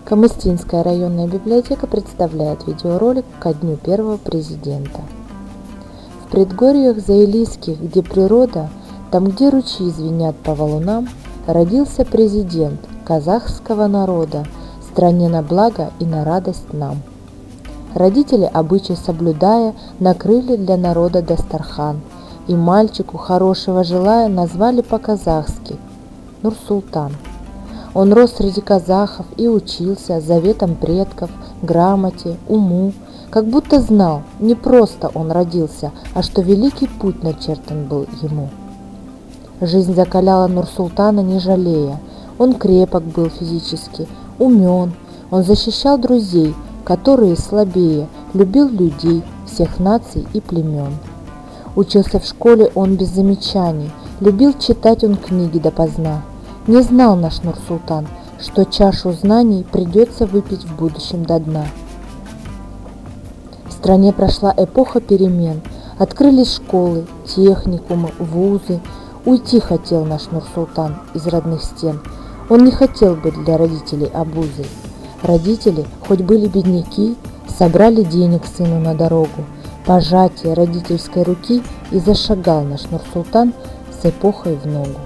Камыстинская районная библиотека представляет видеоролик ко дню первого президента. В предгорьях Заилийских, где природа, там, где ручьи звенят по валунам, родился президент казахского народа, стране на благо и на радость нам. Родители, обычай соблюдая, накрыли для народа дастархан, и мальчику, хорошего желая, назвали по-казахски Нурсултан. Он рос среди казахов и учился заветам предков, грамоте, уму, как будто знал, не просто он родился, а что великий путь начертан был ему. Жизнь закаляла Нурсултана не жалея, он крепок был физически, умен, он защищал друзей, которые слабее, любил людей всех наций и племен. Учился в школе он без замечаний, любил читать он книги допоздна. Не знал наш Нурсултан, что чашу знаний придется выпить в будущем до дна. В стране прошла эпоха перемен, открылись школы, техникумы, вузы. Уйти хотел наш Нурсултан из родных стен, он не хотел быть для родителей обузой. Родители, хоть были бедняки, собрали денег сыну на дорогу, пожатие родительской руки, и зашагал наш Нурсултан с эпохой в ногу.